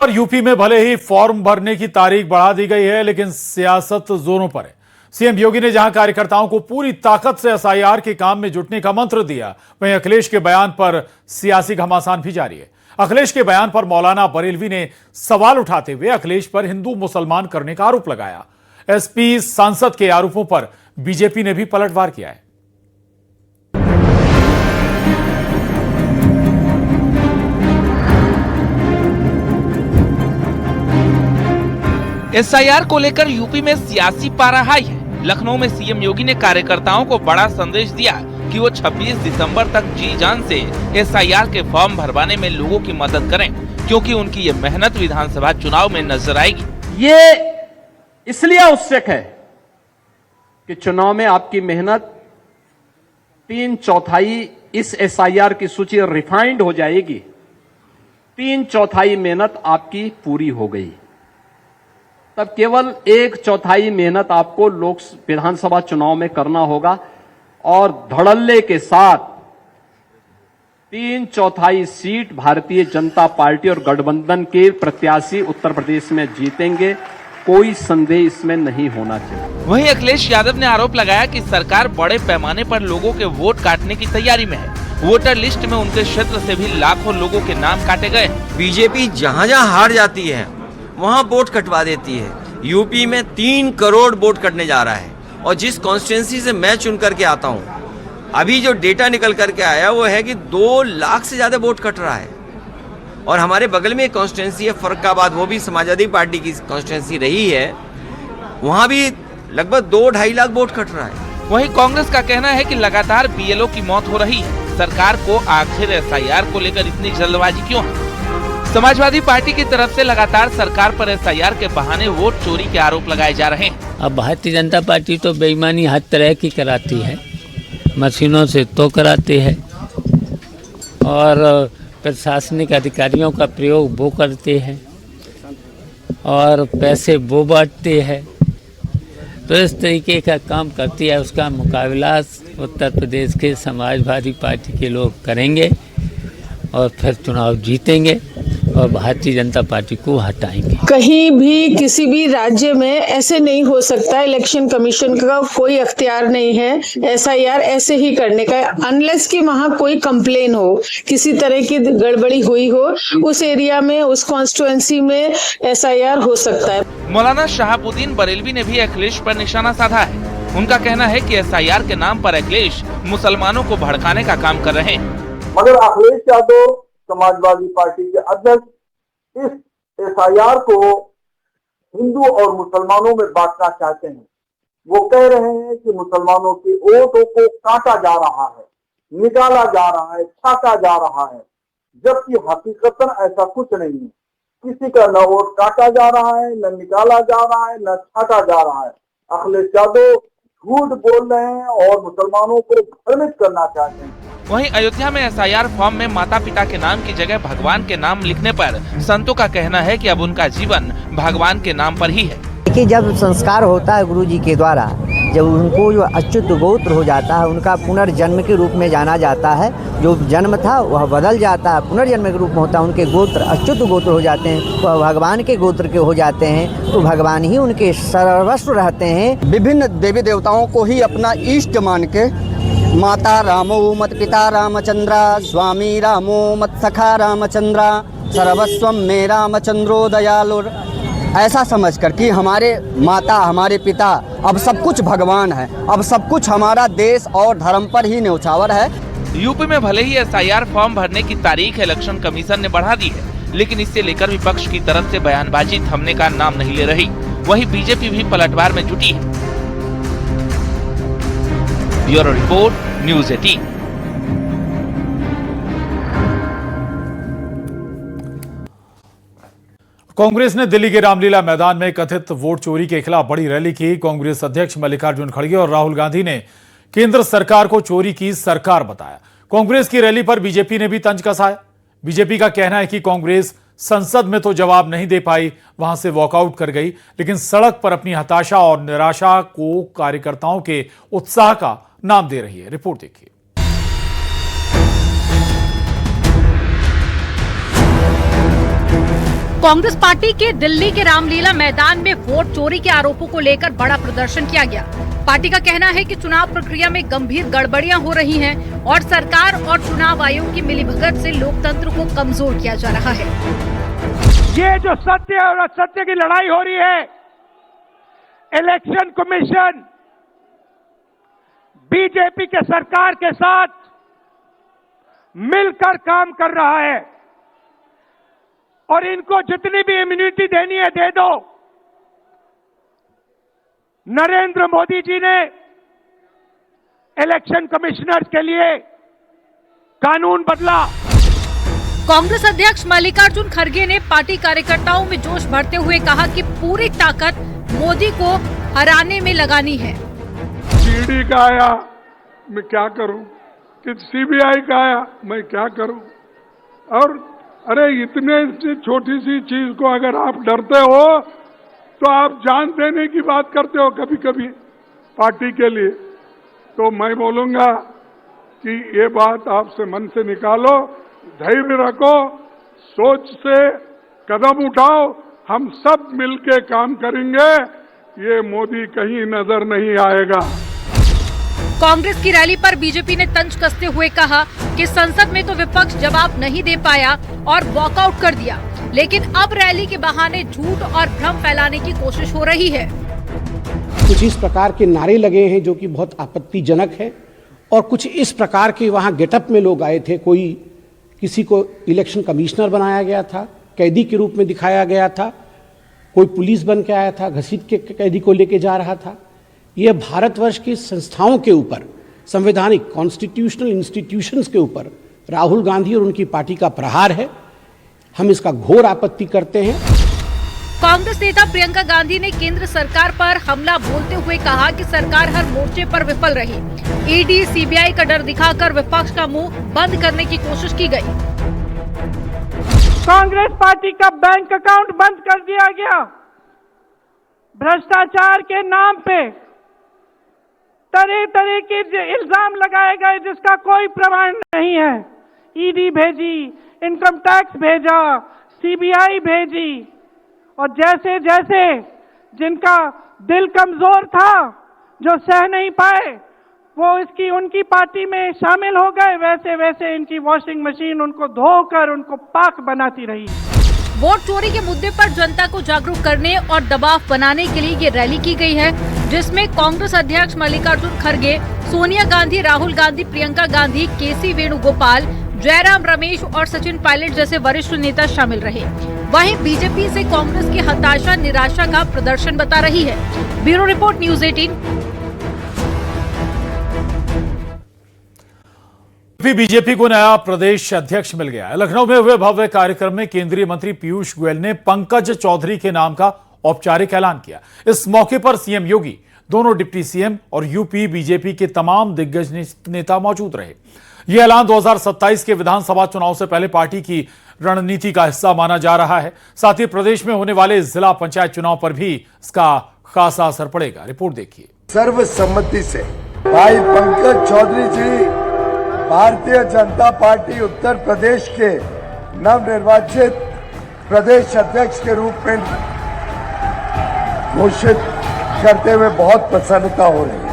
और यूपी में भले ही फॉर्म भरने की तारीख बढ़ा दी गई है, लेकिन सियासत जोरों पर है। सीएम योगी ने जहां कार्यकर्ताओं को पूरी ताकत से एसआईआर के काम में जुटने का मंत्र दिया, वहीं अखिलेश के बयान पर सियासी घमासान भी जारी है। अखिलेश के बयान पर मौलाना बरेलवी ने सवाल उठाते हुए अखिलेश पर हिंदू मुसलमान करने का आरोप लगाया। एसपी सांसद के आरोपों पर बीजेपी ने भी पलटवार किया है। एसआईआर को लेकर यूपी में सियासी पारा हाई है। लखनऊ में सीएम योगी ने कार्यकर्ताओं को बड़ा संदेश दिया कि वो 26 दिसंबर तक जी जान से एसआईआर के फॉर्म भरवाने में लोगों की मदद करें, क्योंकि उनकी ये मेहनत विधानसभा चुनाव में नजर आएगी। ये इसलिए आवश्यक है कि चुनाव में आपकी मेहनत 3/4 इस एसआईआर की सूची रिफाइंड हो जाएगी। 3/4 मेहनत आपकी पूरी हो गई, तब केवल 1/4 मेहनत आपको विधानसभा चुनाव में करना होगा और धड़ल्ले के साथ 3/4 सीट भारतीय जनता पार्टी और गठबंधन के प्रत्याशी उत्तर प्रदेश में जीतेंगे। कोई संदेह इसमें नहीं होना चाहिए। वहीं अखिलेश यादव ने आरोप लगाया कि सरकार बड़े पैमाने पर लोगों के वोट काटने की तैयारी में है। वोटर लिस्ट में उनके क्षेत्र से भी लाखों लोगों के नाम काटे गए। बीजेपी जहां जहां हार जाती है वहां वोट कटवा देती है। यूपी में 3 करोड़ वोट कटने जा रहा है, और जिस कॉन्स्टिट्यूंसी से मैं चुन करके आता हूं, अभी जो डेटा निकल करके आया वो है कि 2 लाख से ज्यादा वोट कट रहा है। और हमारे बगल में एक कॉन्स्टिट्यूंसी है फर्रुखाबाद, वो भी समाजवादी पार्टी की कॉन्स्टिट्यूंसी रही है, वहां भी लगभग 2-2.5 लाख वोट कट रहा है। वहीं कांग्रेस का कहना है कि लगातार बीएलओ की मौत हो रही है। सरकार को आखिर एसआईआर को लेकर इतनी जल्दबाजी क्यों है? समाजवादी पार्टी की तरफ से लगातार सरकार पर एसआईआर के बहाने वोट चोरी के आरोप लगाए जा रहे हैं। अब भारतीय जनता पार्टी तो बेईमानी हर तरह की कराती है, मशीनों से तो कराती है और प्रशासनिक अधिकारियों का प्रयोग वो करते हैं और पैसे वो बांटते हैं। तो इस तरीके का काम करती है। उसका मुकाबला उत्तर प्रदेश के समाजवादी पार्टी के लोग करेंगे और फिर चुनाव जीतेंगे और भारतीय जनता पार्टी को हटाएंगे। कहीं भी किसी भी राज्य में ऐसे नहीं हो सकता। इलेक्शन कमीशन का कोई अख्तियार नहीं है एसआईआर ऐसे ही करने का, अनलेस कि वहाँ कोई कंप्लेन हो, किसी तरह की गड़बड़ी हुई हो, उस एरिया में, उस कॉन्स्टिट्यूएंसी में एसआईआर हो सकता है। मौलाना शहाबुद्दीन बरेलवी ने भी अखिलेश पर निशाना साधा है। उनका कहना है कि एसआईआर के नाम पर अखिलेश मुसलमानों को भड़काने का काम कर रहे हैं। मगर अखिलेश यादव समाजवादी पार्टी के अध्यक्ष इस एसआईआर को हिंदू और मुसलमानों में बांटना चाहते हैं। वो कह रहे हैं कि मुसलमानों के वोटों को काटा जा रहा है, निकाला जा रहा है, छाटा जा रहा है, जबकि हकीकतन ऐसा कुछ नहीं है। किसी का न वोट काटा जा रहा है, न निकाला जा रहा है, न छाटा जा रहा है। अखिलेश यादव झूठ बोल रहे हैं और मुसलमानों को भ्रमित करना चाहते हैं। वहीं अयोध्या में एसआईआर फॉर्म में माता पिता के नाम की जगह भगवान के नाम लिखने पर संतों का कहना है कि अब उनका जीवन भगवान के नाम पर ही है। देखिए, जब संस्कार होता है गुरु जी के द्वारा, जब उनको जो अच्युत गोत्र हो जाता है, उनका पुनर्जन्म के रूप में जाना जाता है। जो जन्म था वह बदल जाता है, पुनर्जन्म के रूप में होता है। उनके गोत्र अच्युत गोत्र हो जाते हैं, वह भगवान के गोत्र के हो जाते हैं, तो भगवान ही उनके सर्वस्व रहते हैं। विभिन्न देवी देवताओं को ही अपना इष्ट मान के माता रामो मत पिता रामचंद्रा, स्वामी रामो मत सखा रामचंद्रा, सर्वस्वम में रामचंद्रो दयालु, ऐसा समझकर कि हमारे माता हमारे पिता अब सब कुछ भगवान है, अब सब कुछ हमारा देश और धर्म पर ही न्यौछावर है। यूपी में भले ही एसआईआर फॉर्म भरने की तारीख इलेक्शन कमीशन ने बढ़ा दी है, लेकिन इससे लेकर विपक्ष की तरफ से बयानबाजी थमने का नाम नहीं ले रही। वहीं बीजेपी भी पलटवार में जुटी है। Bureau report, news 18। कांग्रेस ने दिल्ली के रामलीला मैदान में कथित वोट चोरी के खिलाफ बड़ी रैली की। कांग्रेस अध्यक्ष मल्लिकार्जुन खड़गे और राहुल गांधी ने केंद्र सरकार को चोरी की सरकार बताया। कांग्रेस की रैली पर बीजेपी ने भी तंज कसाया। बीजेपी का कहना है कि कांग्रेस संसद में तो जवाब नहीं दे पाई, वहां से वॉकआउट कर गई, लेकिन सड़क पर अपनी हताशा और निराशा को कार्यकर्ताओं के उत्साह का नाम दे रही है। रिपोर्ट देखिए। कांग्रेस पार्टी के दिल्ली के रामलीला मैदान में वोट चोरी के आरोपों को लेकर बड़ा प्रदर्शन किया गया। पार्टी का कहना है कि चुनाव प्रक्रिया में गंभीर गड़बड़ियां हो रही हैं और सरकार और चुनाव आयोग की मिलीभगत से लोकतंत्र को कमजोर किया जा रहा है। ये जो सत्य और असत्य की लड़ाई हो रही है, इलेक्शन कमीशन बीजेपी के सरकार के साथ मिलकर काम कर रहा है और इनको जितनी भी इम्यूनिटी देनी है दे दो। नरेंद्र मोदी जी ने इलेक्शन कमिश्नर्स के लिए कानून बदला। कांग्रेस अध्यक्ष मल्लिकार्जुन खड़गे ने पार्टी कार्यकर्ताओं में जोश भरते हुए कहा कि पूरी ताकत मोदी को हराने में लगानी है। ईडी का आया, मैं क्या करूं? कि सीबीआई का आया, मैं क्या करूं? और अरे इतने छोटी सी चीज को अगर आप डरते हो तो आप जान देने की बात करते हो कभी कभी पार्टी के लिए। तो मैं बोलूंगा कि ये बात आपसे मन से निकालो, धैर्य रखो, सोच से कदम उठाओ, हम सब मिलके काम करेंगे, ये मोदी कहीं नजर नहीं आएगा। कांग्रेस की रैली पर बीजेपी ने तंज कसते हुए कहा कि संसद में तो विपक्ष जवाब नहीं दे पाया और वॉकआउट कर दिया, लेकिन अब रैली के बहाने झूठ और भ्रम फैलाने की कोशिश हो रही है। कुछ इस प्रकार के नारे लगे हैं जो कि बहुत आपत्तिजनक है और कुछ इस प्रकार के वहां गेटअप में लोग आए थे। किसी को इलेक्शन कमिश्नर बनाया गया था, कैदी के रूप में दिखाया गया था, कोई पुलिस बन के आया था, घसीट के कैदी को लेके जा रहा था। यह भारतवर्ष की संस्थाओं के ऊपर, संवैधानिक कॉन्स्टिट्यूशनल इंस्टीट्यूशंस के ऊपर राहुल गांधी और उनकी पार्टी का प्रहार है। हम इसका घोर आपत्ति करते हैं। कांग्रेस नेता प्रियंका गांधी ने केंद्र सरकार पर हमला बोलते हुए कहा कि सरकार हर मोर्चे पर विफल रही। ईडी, सीबीआई का डर दिखाकर विपक्ष का मुंह बंद करने की कोशिश की गई। कांग्रेस पार्टी का बैंक अकाउंट बंद कर दिया गया भ्रष्टाचार के नाम पे। तरह तरह के इल्जाम लगाए गए जिसका कोई प्रमाण नहीं है। ईडी भेजी, इनकम टैक्स भेजा, सीबीआई भेजी, और जैसे जैसे जिनका दिल कमजोर था, जो सह नहीं पाए, वो उनकी पार्टी में शामिल हो गए। वैसे वैसे इनकी वॉशिंग मशीन उनको धोकर उनको पाक बनाती रही। वोट चोरी के मुद्दे पर जनता को जागरूक करने और दबाव बनाने के लिए ये रैली की गई है, जिसमें कांग्रेस अध्यक्ष मल्लिकार्जुन खड़गे, सोनिया गांधी, राहुल गांधी, प्रियंका गांधी, केसी वेणुगोपाल, जयराम रमेश और सचिन पायलट जैसे वरिष्ठ नेता शामिल रहे। वहीं बीजेपी से कांग्रेस की हताशा, निराशा का प्रदर्शन बता रही है। Bureau report, news 18। बीजेपी को नया प्रदेश अध्यक्ष मिल गया है। लखनऊ में हुए भव्य कार्यक्रम में केंद्रीय मंत्री पीयूष गोयल ने पंकज चौधरी के नाम का औपचारिक ऐलान किया। इस मौके पर सीएम योगी, दोनों डिप्टी सीएम और यूपी बीजेपी के तमाम दिग्गज नेता मौजूद रहे। यह ऐलान 2027 के विधानसभा चुनाव से पहले पार्टी की रणनीति का हिस्सा माना जा रहा है। साथ ही प्रदेश में होने वाले जिला पंचायत चुनाव पर भी इसका खासा असर पड़ेगा। रिपोर्ट देखिए। सर्वसम्मति से भाई पंकज चौधरी जी भारतीय जनता पार्टी उत्तर प्रदेश के नवनिर्वाचित प्रदेश अध्यक्ष के रूप में घोषित करते हुए बहुत प्रसन्नता हो रही है।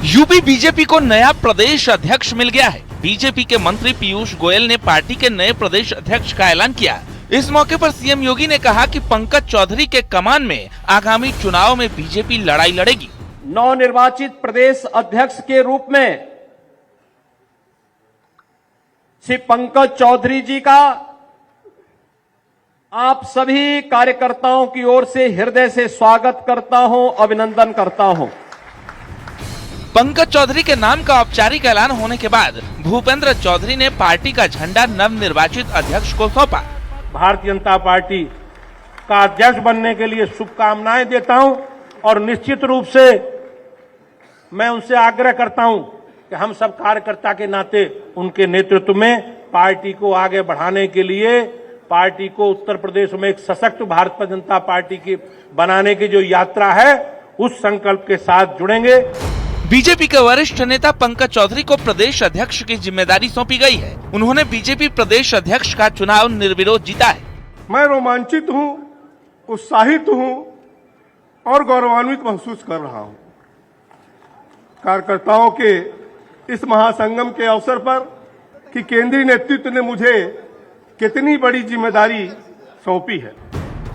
यूपी बीजेपी को नया प्रदेश अध्यक्ष मिल गया है। बीजेपी के मंत्री पीयूष गोयल ने पार्टी के नए प्रदेश अध्यक्ष का ऐलान किया। इस मौके पर सीएम योगी ने कहा कि पंकज चौधरी के कमान में आगामी चुनाव में बीजेपी लड़ाई लड़ेगी। नवनिर्वाचित प्रदेश अध्यक्ष के रूप में श्री पंकज चौधरी जी का आप सभी कार्यकर्ताओं की ओर से हृदय से स्वागत करता हूं, अभिनंदन करता हूं। पंकज चौधरी के नाम का औपचारिक ऐलान होने के बाद भूपेंद्र चौधरी ने पार्टी का झंडा नवनिर्वाचित अध्यक्ष को सौंपा। भारतीय जनता पार्टी का अध्यक्ष बनने के लिए शुभकामनाएं देता हूं और निश्चित रूप से मैं उनसे आग्रह करता हूं कि हम सब कार्यकर्ता के नाते उनके नेतृत्व में पार्टी को आगे बढ़ाने के लिए, पार्टी को उत्तर प्रदेश में एक सशक्त भारतीय जनता पार्टी की बनाने की जो यात्रा है, उस संकल्प के साथ जुड़ेंगे। बीजेपी के वरिष्ठ नेता पंकज चौधरी को प्रदेश अध्यक्ष की जिम्मेदारी सौंपी गई है। उन्होंने बीजेपी प्रदेश अध्यक्ष का चुनाव निर्विरोध जीता है। मैं रोमांचित हूँ, उत्साहित हूँ और गौरवान्वित महसूस कर रहा हूँ। कार्यकर्ताओं के इस महासंगम के अवसर पर कि केंद्रीय नेतृत्व ने मुझे कितनी बड़ी जिम्मेदारी सौंपी है।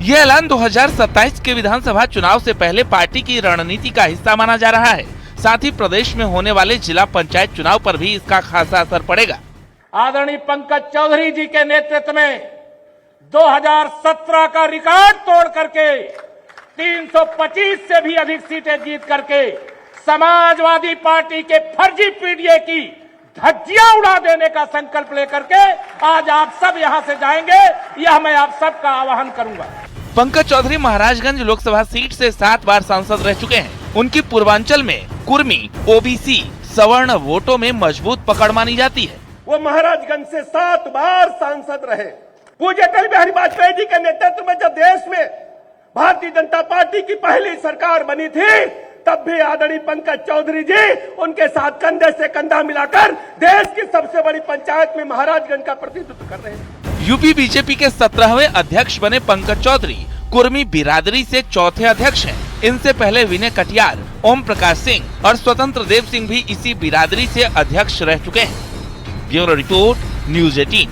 ये ऐलान 2027 के विधानसभा चुनाव से पहले पार्टी की रणनीति का हिस्सा माना जा रहा है। साथ ही प्रदेश में होने वाले जिला पंचायत चुनाव पर भी इसका खासा असर पड़ेगा। आदरणीय पंकज चौधरी जी के नेतृत्व में 2017 का रिकॉर्ड तोड़ करके 325 से भी अधिक सीटें जीत करके समाजवादी पार्टी के फर्जी पीडीए की धज्जियां उड़ा देने का संकल्प लेकर के आज आप सब यहां से जाएंगे, यह मैं आप सबका आह्वान करूंगा। पंकज चौधरी महाराजगंज लोकसभा सीट से 7 बार सांसद रह चुके हैं। उनकी पूर्वांचल में कुर्मी, ओबीसी, सवर्ण वोटों में मजबूत पकड़ मानी जाती है। वो महाराजगंज से 7 बार सांसद रहे। पूज्य अटल बिहारी वाजपेयी जी के नेतृत्व में जब देश में भारतीय जनता पार्टी की पहली सरकार बनी थी, तब भी आदरणीय पंकज चौधरी जी उनके साथ कंधे से कंधा मिलाकर देश की सबसे बड़ी पंचायत में महाराजगंज का प्रतिनिधित्व कर रहे हैं। यूपी बीजेपी के 17वें अध्यक्ष बने पंकज चौधरी कुर्मी बिरादरी से चौथे अध्यक्ष हैं। इनसे पहले विनय कटियार, ओम प्रकाश सिंह और स्वतंत्र देव सिंह भी इसी बिरादरी से अध्यक्ष रह चुके हैं। Bureau report, news 18।